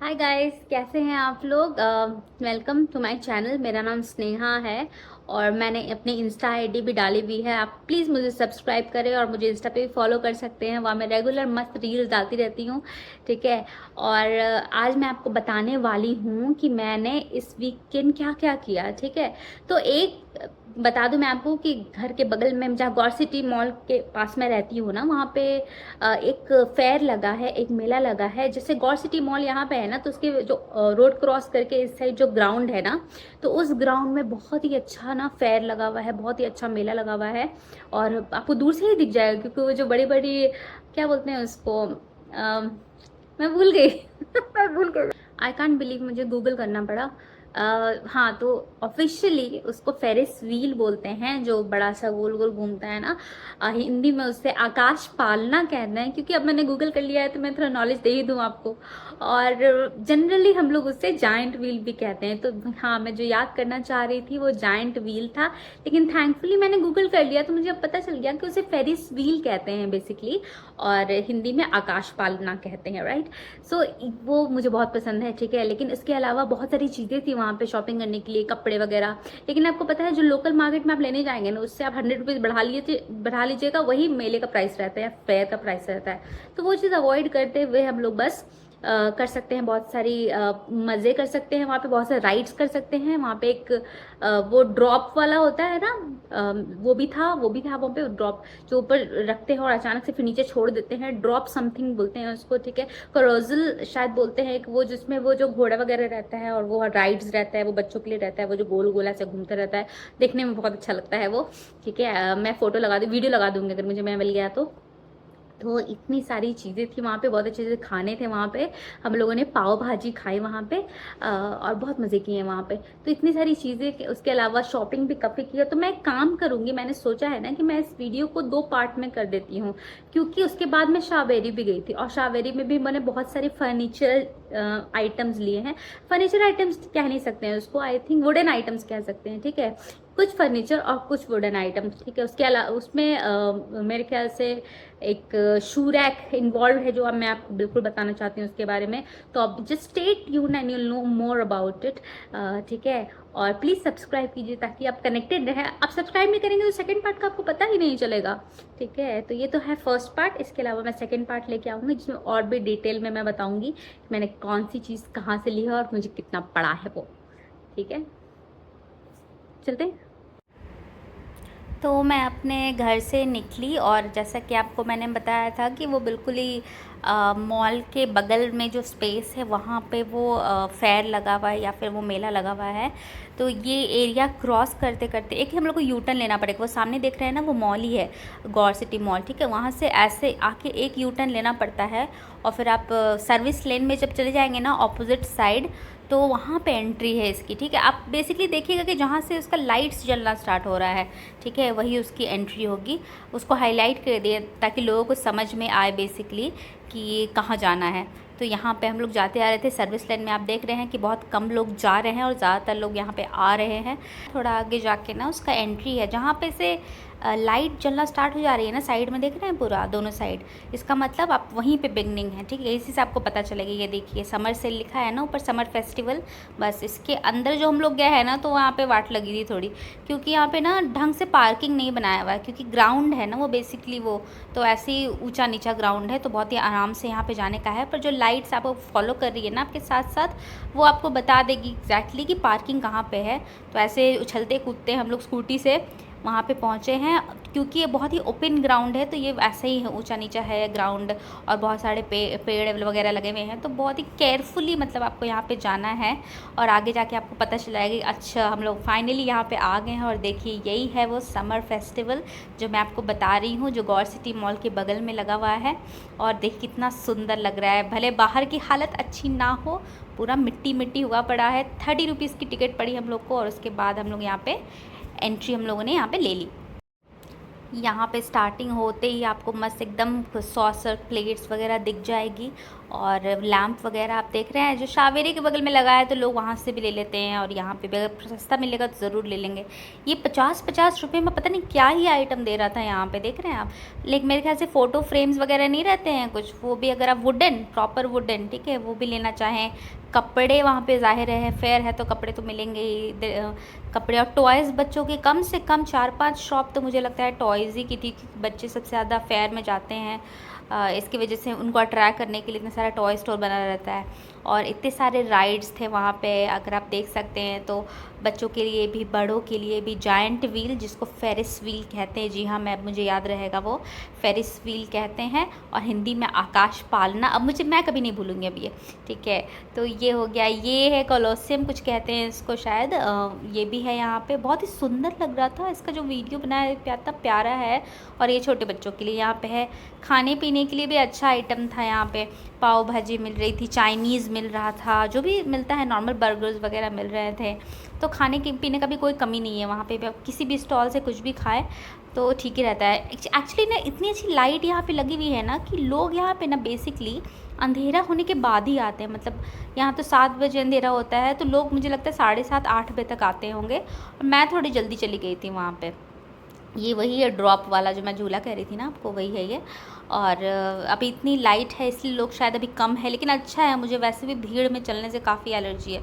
Hi guys, कैसे हैं आप लोग। Welcome to my channel. मेरा नाम स्नेहा है और मैंने अपनी इंस्टा आईडी भी डाली हुई है। आप प्लीज़ मुझे सब्सक्राइब करें और मुझे इंस्टा पे भी फॉलो कर सकते हैं। वहाँ मैं रेगुलर मस्त रील्स डालती रहती हूँ, ठीक है। और आज मैं आपको बताने वाली हूँ कि मैंने इस वीकेंड क्या क्या किया, ठीक है। तो एक बता दूं मैं आपको कि घर के बगल में, जहाँ गौर सिटी मॉल के पास में रहती हूँ ना, वहाँ पे एक फेयर लगा है, एक मेला लगा है। जैसे गौर सिटी मॉल यहाँ पे है ना, तो उसके जो रोड क्रॉस करके इस साइड जो ग्राउंड है ना, तो उस ग्राउंड में बहुत ही अच्छा ना फेयर लगा हुआ है, बहुत ही अच्छा मेला लगा हुआ है। और आपको दूर से ही दिख जाएगा, क्योंकि वो जो बड़ी बड़ी क्या बोलते हैं उसको, मैं भूल गई मैं भूल गई। आई कांट बिलीव, मुझे गूगल करना पड़ा। हाँ, तो ऑफिशियली उसको फेरिस व्हील बोलते हैं, जो बड़ा सा गोल गोल घूमता है ना। हिंदी में उससे आकाश पालना कहते हैं, क्योंकि अब मैंने गूगल कर लिया है तो मैं थोड़ा नॉलेज दे ही दूँ आपको। और जनरली हम लोग उससे जाइंट व्हील भी कहते हैं। तो हाँ, मैं जो याद करना चाह रही थी वो जाइंट व्हील था, लेकिन थैंकफुली मैंने गूगल कर लिया तो मुझे अब पता चल गया कि उसे फेरिस व्हील कहते हैं बेसिकली, और हिंदी में आकाश पालना कहते हैं, राइट। सो वो मुझे बहुत पसंद है, ठीक है। लेकिन इसके अलावा बहुत सारी चीज़ें थी वहाँ पे शॉपिंग करने के लिए, कपड़े वगैरह। लेकिन आपको पता है, जो लोकल मार्केट में आप लेने जाएंगे ना, उससे आप 100 रुपीज़ बढ़ा लीजिएगा, वही मेले का प्राइस रहता है या फेयर का प्राइस रहता है। तो वो चीज़ अवॉइड करते हुए हम लोग बस कर सकते हैं, बहुत सारी मज़े कर सकते हैं वहाँ पे, बहुत सारे राइड्स कर सकते हैं वहाँ पे। एक वो ड्रॉप वाला होता है ना, वो भी था वहाँ पे ड्रॉप, जो ऊपर रखते हैं और अचानक से फिर नीचे छोड़ देते हैं। ड्रॉप समथिंग बोलते हैं उसको, ठीक है। करोजल शायद बोलते हैं, एक वो जिसमें वो जो घोड़ा वगैरह रहता है और वो राइड्स रहता है, वो बच्चों के लिए रहता है, वो जो गोल गोला से घूमता रहता है, देखने में बहुत अच्छा लगता है वो, ठीक है। मैं फोटो लगा दूँ, वीडियो लगा दूंगी अगर मुझे मैं मिल गया तो इतनी सारी चीज़ें थी वहाँ पे, बहुत अच्छे अच्छे खाने थे वहाँ पे। हम लोगों ने पाव भाजी खाई वहाँ पे, और बहुत मज़े किए वहाँ पे। तो इतनी सारी चीज़ें, उसके अलावा शॉपिंग भी काफ़ी की है। तो मैं एक काम करूँगी, मैंने सोचा है ना कि मैं इस वीडियो को 2 पार्ट में कर देती हूँ, क्योंकि उसके बाद मैं शावेरी भी गई थी, और शावेरी में भी मैंने बहुत सारे फर्नीचर आइटम्स लिए हैं। फर्नीचर आइटम्स कह नहीं सकते हैं उसको, आई थिंक वुडन आइटम्स कह सकते हैं, ठीक है। कुछ फर्नीचर और कुछ वुडन आइटम्स, ठीक है। उसके अलावा उसमें मेरे ख्याल से एक शू रैक इन्वॉल्व है, जो अब मैं आपको बिल्कुल बताना चाहती हूँ उसके बारे में। तो अब just stay tuned and you know more about it, ठीक है। और प्लीज़ सब्सक्राइब कीजिए ताकि आप कनेक्टेड रहें। आप सब्सक्राइब नहीं करेंगे तो सेकंड पार्ट का आपको पता ही नहीं चलेगा, ठीक है। तो ये तो है फर्स्ट पार्ट। इसके अलावा मैं सेकंड पार्ट लेके आऊँगी, जिसमें और भी डिटेल में मैं बताऊँगी कि मैंने कौन सी चीज़ कहाँ से ली है और मुझे कितना पड़ा है वो, ठीक है। चलते हैं। तो मैं अपने घर से निकली, और जैसा कि आपको मैंने बताया था कि वो बिल्कुल ही मॉल के बगल में जो स्पेस है वहाँ पे वो फेयर लगा हुआ है या फिर वो मेला लगा हुआ है। तो ये एरिया क्रॉस करते करते एक हम लोग को यू टर्न लेना पड़ेगा। वो सामने देख रहे हैं ना, वो मॉल ही है, गौर सिटी मॉल, ठीक है। वहाँ से ऐसे आके एक यू टर्न लेना पड़ता है, और फिर आप सर्विस लेन में जब चले जाएंगे ना ऑपोजिट साइड, तो वहाँ पे एंट्री है इसकी, ठीक है। आप बेसिकली देखिएगा कि जहाँ से उसका लाइट्स जलना स्टार्ट हो रहा है, ठीक है, वही उसकी एंट्री होगी। उसको हाईलाइट कर दिए ताकि लोगों को समझ में आए बेसिकली कि कहाँ जाना है। तो यहाँ पे हम लोग जाते आ रहे थे सर्विस लाइन में। आप देख रहे हैं कि बहुत कम लोग जा रहे हैं और ज़्यादातर लोग यहाँ पे आ रहे हैं। थोड़ा आगे जाके ना उसका एंट्री है, जहाँ पे से लाइट जलना स्टार्ट हो जा रही है ना, साइड में देख रहे हैं पूरा दोनों साइड। इसका मतलब आप वहीं पे बिगनिंग है, ठीक है। इसी से आपको पता चलेगा। ये देखिए समर सेल लिखा है ना ऊपर, समर फेस्टिवल। बस इसके अंदर जो हम लोग गए हैं ना, तो वहाँ पे वाट लगी थी थोड़ी, क्योंकि यहाँ पे ना ढंग से पार्किंग नहीं बनाया हुआ है, क्योंकि ग्राउंड है ना वो बेसिकली, वो तो ऐसे ही ऊंचा नीचा ग्राउंड है, तो बहुत ही आराम से यहाँ पे जाने का है। पर जो लाइट्स आपको फॉलो कर रही है ना आपके साथ साथ, वो आपको बता देगी एग्जैक्टली कि पार्किंग कहाँ पे है। तो ऐसे उछलते कूदते हम लोग स्कूटी से वहाँ पे पहुँचे हैं, क्योंकि ये बहुत ही ओपन ग्राउंड है। तो ये ऐसे ही है, ऊंचा नीचा है ग्राउंड, और बहुत सारे पेड़ वगैरह लगे हुए हैं। तो बहुत ही केयरफुली मतलब आपको यहाँ पे जाना है, और आगे जाके आपको पता चला कि अच्छा हम लोग फाइनली यहाँ पे आ गए हैं। और देखिए यही है वो समर फेस्टिवल जो मैं आपको बता रही हूँ, जो गौर सिटी मॉल के बगल में लगा हुआ है। और देखिए कितना सुंदर लग रहा है, भले बाहर की हालत अच्छी ना हो, पूरा मिट्टी मिट्टी हुआ पड़ा है। 30 रुपीज़ की टिकट पड़ी हम लोग को, और उसके बाद हम लोग यहाँ पे एंट्री हम लोगों ने यहाँ पे ले ली। यहाँ पे स्टार्टिंग होते ही आपको मस्त एकदम सॉसर प्लेट्स वगैरह दिख जाएगी, और लैंप वगैरह आप देख रहे हैं जो शावेरी के बगल में लगा है, तो लोग वहाँ से भी ले लेते हैं, और यहाँ पे भी अगर सस्ता मिलेगा तो ज़रूर ले लेंगे। ये 50-50 रुपये में पता नहीं क्या ही आइटम दे रहा था यहाँ पे, देख रहे हैं आप। लेकिन मेरे ख्याल से फ़ोटो फ्रेम्स वगैरह नहीं रहते हैं कुछ, वो भी अगर आप वुडन प्रॉपर वुडन, ठीक है, वो भी लेना चाहें। कपड़े वहाँ पे ज़ाहिर है फेयर है तो कपड़े तो मिलेंगे ही, कपड़े और टॉयज़ बच्चों के कम से कम 4-5 शॉप तो मुझे लगता है टॉयज़ ही की थी, क्योंकि बच्चे सबसे ज़्यादा फेयर में जाते हैं। इसकी वजह से उनको अट्रैक्ट करने के लिए इतना सारा टॉय स्टोर बना रहता है, और इतने सारे राइड्स थे वहाँ पे, अगर आप देख सकते हैं तो बच्चों के लिए भी बड़ों के लिए भी। जायंट व्हील जिसको फेरिस व्हील कहते हैं, जी हाँ, मैं मुझे याद रहेगा वो फेरिस व्हील कहते हैं, और हिंदी में आकाश पालना, अब मैं कभी नहीं भूलूँगी अब ये, ठीक है। तो ये हो गया, ये है कोलोसियम कुछ कहते हैं इसको शायद, ये भी है यहाँ पे, बहुत ही सुंदर लग रहा था इसका जो वीडियो बनाया, इतना प्यारा है। और ये छोटे बच्चों के लिए यहाँ पे है, खाने पीने के लिए भी अच्छा आइटम था यहाँ पे, पाव भाजी मिल रही थी, चाइनीज़ मिल रहा था, जो भी मिलता है नॉर्मल बर्गर्स वगैरह मिल रहे थे। तो खाने के पीने का भी कोई कमी नहीं है वहाँ पे भी, आप किसी भी स्टॉल से कुछ भी खाएं तो ठीक ही रहता है। एक्चुअली ना इतनी अच्छी लाइट यहाँ पे लगी हुई है ना कि लोग यहाँ पे ना बेसिकली अंधेरा होने के बाद ही आते हैं, मतलब यहाँ तो 7 बजे अंधेरा होता है, तो लोग मुझे लगता है 7:30-8 बजे तक आते होंगे, और मैं थोड़ी जल्दी चली गई थी वहाँ पे। ये वही है ड्रॉप वाला जो मैं झूला कह रही थी ना आपको, वही है ये। और अभी इतनी लाइट है इसलिए लोग शायद अभी कम है, लेकिन अच्छा है, मुझे वैसे भी भीड़ में चलने से काफ़ी एलर्जी है,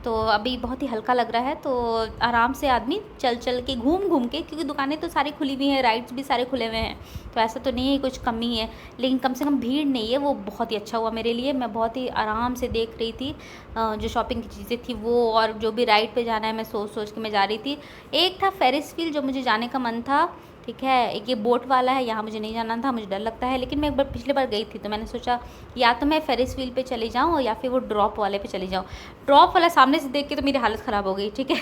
तो अभी बहुत ही हल्का लग रहा है, तो आराम से आदमी चल चल के घूम घूम के, क्योंकि दुकानें तो सारी खुली हुई हैं, राइड्स भी सारे खुले हुए हैं, तो ऐसा तो नहीं है कुछ कमी है, लेकिन कम से कम भीड़ नहीं है, वो बहुत ही अच्छा हुआ मेरे लिए। मैं बहुत ही आराम से देख रही थी जो शॉपिंग की चीज़ें थी वो, और जो भी राइड पे जाना है मैं सोच सोच के मैं जा रही थी। एक था फेरिस व्हील जो मुझे जाने का मन था, ठीक है, एक ये बोट वाला है, यहाँ मुझे नहीं जाना था, मुझे डर लगता है, लेकिन मैं एक बार पिछले बार गई थी तो मैंने सोचा या तो मैं फेरिस व्हील पे चली जाऊँ या फिर वो ड्रॉप वाले पे चली जाऊँ। ड्रॉप वाला सामने से देख के तो मेरी हालत ख़राब हो गई, ठीक है।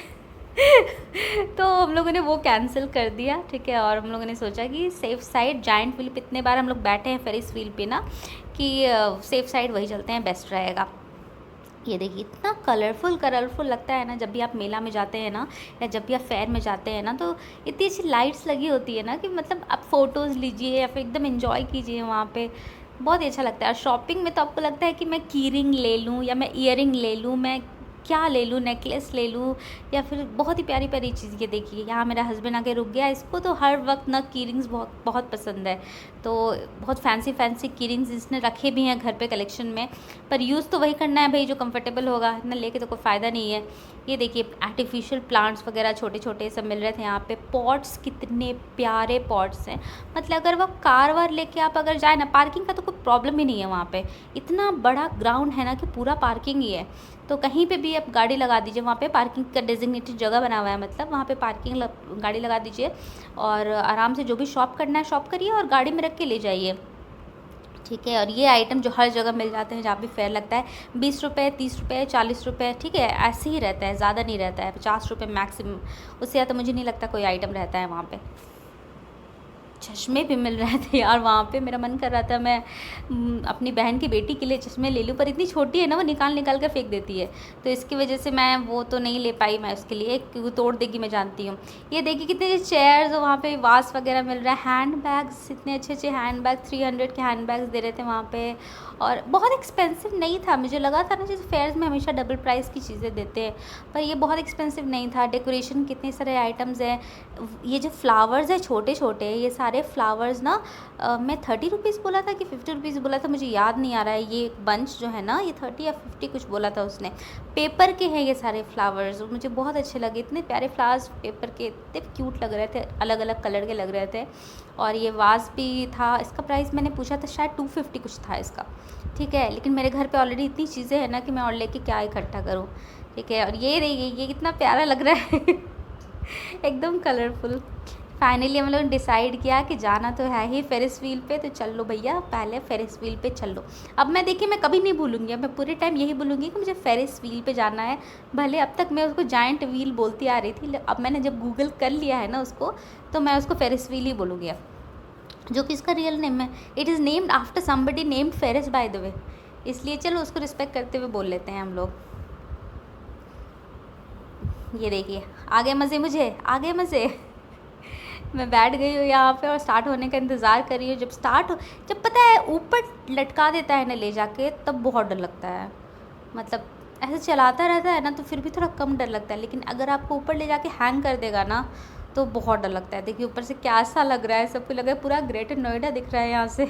तो हम लोगों ने वो कैंसिल कर दिया, ठीक है, और हम लोगों ने सोचा कि सेफ़ साइड जायंट व्हील पे इतने बार हम लोग बैठे हैं फेरिस व्हील पे ना, कि सेफ़ साइड वही चलते हैं, बेस्ट रहेगा। ये देखिए इतना कलरफुल लगता है ना जब भी आप मेला में जाते हैं ना, या जब भी आप फेयर में जाते हैं ना, तो इतनी अच्छी लाइट्स लगी होती है ना कि मतलब आप फ़ोटोज़ लीजिए या फिर एकदम एंजॉय कीजिए वहाँ पे, बहुत ही अच्छा लगता है। और शॉपिंग में तो आपको लगता है कि मैं की रिंग ले लूँ या मैं ईयरिंग ले लूँ, मैं क्या ले लूँ, नेकलेस ले लूँ, या फिर बहुत ही प्यारी प्यारी चीज़। ये देखिए यहाँ मेरा हस्बैंड आके रुक गया, इसको तो हर वक्त ना की रिंग्स बहुत बहुत पसंद है, तो बहुत फैंसी की रिंग्स इसने रखे भी हैं घर पे कलेक्शन में, पर यूज़ तो वही करना है भाई जो कंफर्टेबल होगा, इतना लेके तो कोई फ़ायदा नहीं है। ये देखिए आर्टिफिशियल प्लांट्स वगैरह छोटे छोटे सब मिल रहे थे यहाँ पे। पॉट्स कितने प्यारे पॉट्स हैं, मतलब अगर वो कार वार लेके आप अगर जाए ना, पार्किंग का तो कोई प्रॉब्लम ही नहीं है वहाँ पे, इतना बड़ा ग्राउंड है ना कि पूरा पार्किंग ही है, तो कहीं पे भी आप गाड़ी लगा दीजिए, वहाँ पे पार्किंग का डेजिग्नेटेड जगह बना हुआ है, मतलब वहाँ पे गाड़ी लगा दीजिए, और आराम से जो भी शॉप करना है शॉप करिए और गाड़ी में रख के ले जाइए, ठीक है। और ये आइटम जो हर जगह मिल जाते हैं जहाँ भी फेयर लगता है, 20 रुपये, 30 रुपये, 40 रुपये, ठीक है, ऐसे ही रहता है, ज़्यादा नहीं रहता है, 50 रुपये मैक्सिमम, उससे ज़्यादा मुझे नहीं लगता कोई आइटम रहता है वहाँ पे। चश्मे भी मिल रहे थे यार वहाँ पे, मेरा मन कर रहा था मैं अपनी बहन की बेटी के लिए चश्मे ले लूँ, पर इतनी छोटी है ना वो निकाल कर फेंक देती है, तो इसकी वजह से मैं वो तो नहीं ले पाई मैं उसके लिए, क्योंकि तोड़ देगी मैं जानती हूँ। ये देखिए कितने चेयर्स वहाँ पे, वास वगैरह मिल रहा है, हैंड बैग्स, इतने अच्छे हैंड बैग, 300 के हैंड बैग्स दे रहे थे वहाँ पे, और बहुत एक्सपेंसिव नहीं था। मुझे लगा था ना जैसे फेयर्स में हमेशा डबल प्राइस की चीज़ें देते हैं, पर ये बहुत एक्सपेंसिव नहीं था। डेकोरेशन कितने सारे आइटम्स हैं, ये जो फ्लावर्स है छोटे छोटे, ये सारे फ्लावर्स ना मैं 30 रुपीज़ बोला था कि 50 रुपीज़ बोला था, मुझे याद नहीं आ रहा है। ये एक बंच जो है ना, ये 30 या 50 कुछ बोला था उसने। पेपर के हैं ये सारे फ्लावर्स, और मुझे बहुत अच्छे लगे, इतने प्यारे फ्लावर्स पेपर के, इतने क्यूट लग रहे थे, अलग अलग कलर के लग रहे थे। और ये वाज भी था, इसका प्राइस मैंने पूछा था शायद 250 कुछ था इसका, ठीक है, लेकिन मेरे घर पे ऑलरेडी इतनी चीज़ें हैं ना कि मैं और लेके क्या इकट्ठा करूँ, ठीक है। और ये देखिए ये कितना प्यारा लग रहा है एकदम कलरफुल। फाइनली हम लोग ने डिसाइड किया कि जाना तो है ही फेरिस व्हील पे, तो चल लो भैया पहले फेरिस व्हील पे चल लो। अब मैं देखिए मैं कभी नहीं भूलूंगी, अब मैं पूरे टाइम यही बोलूँगी कि मुझे फेरिस व्हील पे जाना है। भले अब तक मैं उसको जायंट व्हील बोलती आ रही थी, अब मैंने जब गूगल कर लिया है ना उसको, तो मैं उसको फेरिस व्हील ही बोलूँगी अब, जो कि इसका रियल नेम है। It is named after somebody named Ferris by the way, इसलिए चलो उसको रिस्पेक्ट करते हुए बोल लेते हैं हम लोग। ये देखिए आ गए मज़े, मुझे आ गए मज़े मैं बैठ गई हूँ यहाँ पे और स्टार्ट होने का इंतज़ार कर रही हूँ। जब पता है ऊपर लटका देता है ना ले जाके, तब बहुत डर लगता है। मतलब ऐसे चलाता रहता है ना तो फिर भी थोड़ा कम डर लगता है, लेकिन अगर आपको ऊपर ले जाके हैंग कर देगा ना तो बहुत डर लगता है। देखिए ऊपर से क्या सा लग रहा है, सबको लग रहा है पूरा ग्रेटर नोएडा दिख रहा है यहाँ से।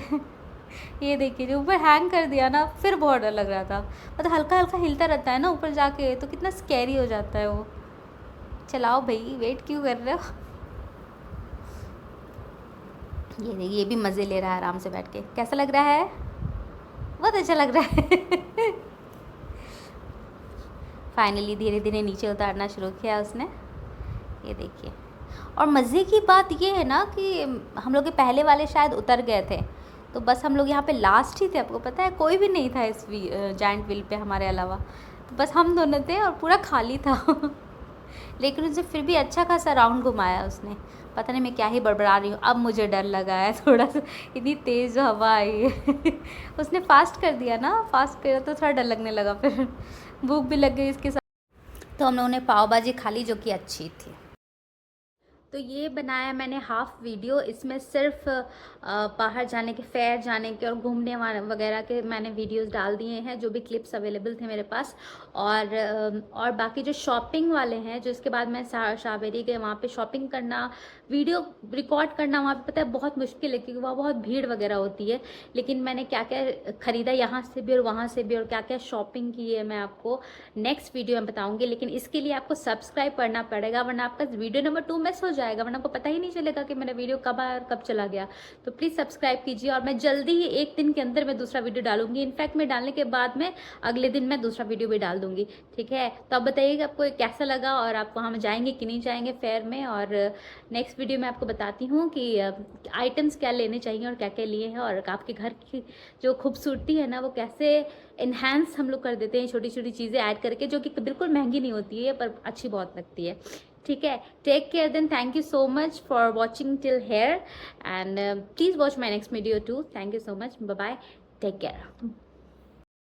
ये देखिए जो ऊपर हैंग कर दिया ना, फिर बहुत डर लग रहा था। मतलब हल्का हल्का हिलता रहता है ना ऊपर जाके, तो कितना स्कैरी हो जाता है वो। चलाओ भाई, वेट क्यों कर रहे हो। ये देखिए, ये भी मज़े ले रहा है आराम से बैठ के। कैसा लग रहा है? बहुत अच्छा लग रहा है। फाइनली धीरे धीरे नीचे उतारना शुरू किया उसने। ये देखिए, और मज़े की बात ये है ना कि हम लोग के पहले वाले शायद उतर गए थे, तो बस हम लोग यहाँ पे लास्ट ही थे। आपको पता है कोई भी नहीं था इस जाइंट व्हील पे हमारे अलावा, तो बस हम दोनों थे और पूरा खाली था। लेकिन उसे फिर भी अच्छा खासा राउंड घुमाया उसने। पता नहीं मैं क्या ही बड़बड़ा रही हूँ, अब मुझे डर लगा है थोड़ा सा, इतनी तेज़ हवा आई है। उसने फास्ट कर दिया ना, फास्ट किया तो थोड़ा डर लगने लगा। फिर भूख भी लग गई इसके साथ, तो हम लोगों ने पाव भाजी खा ली जो कि अच्छी थी। तो ये बनाया मैंने हाफ वीडियो। इसमें सिर्फ बाहर जाने के, फेयर जाने के और घूमने वगैरह के मैंने वीडियोस डाल दिए हैं, जो भी क्लिप्स अवेलेबल थे मेरे पास। और बाकी जो शॉपिंग वाले हैं, जो इसके बाद मैं शावेरी गए वहाँ पे शॉपिंग करना, वीडियो रिकॉर्ड करना वहाँ पे पता है बहुत मुश्किल है, क्योंकि वहाँ बहुत भीड़ वगैरह होती है। लेकिन मैंने क्या क्या ख़रीदा यहाँ से भी और वहाँ से भी, और क्या क्या शॉपिंग की है, मैं आपको नेक्स्ट वीडियो में बताऊँगी। लेकिन इसके लिए आपको सब्सक्राइब करना पड़ेगा, वरना आपका वीडियो नंबर 2 मिस हो जाएगा, वरना आपको पता ही नहीं चलेगा कि मेरा वीडियो कब आया और कब चला गया। तो प्लीज़ सब्सक्राइब कीजिए, और मैं जल्दी ही 1 दिन के अंदर मैं दूसरा वीडियो डालूंगी। इनफैक्ट मैं डालने के बाद में अगले दिन मैं दूसरा वीडियो भी डाल दूंगी, ठीक है। तो आप बताइएगा आपको कैसा लगा, और आप वहाँ में जाएंगे कि नहीं जाएंगे फेयर में। और नेक्स्ट वीडियो में आपको बताती हूँ कि आइटम्स क्या लेने चाहिए और क्या क्या लिए हैं, और आपके घर की जो खूबसूरती है ना वो कैसे इन्हेंस हम लोग कर देते हैं, छोटी छोटी चीज़ें ऐड करके, जो कि बिल्कुल महंगी नहीं होती है पर अच्छी बहुत लगती है, ठीक है। Take care then, thank you so much for watching till here, and please watch my next video too. Thank you so much, bye bye, take care.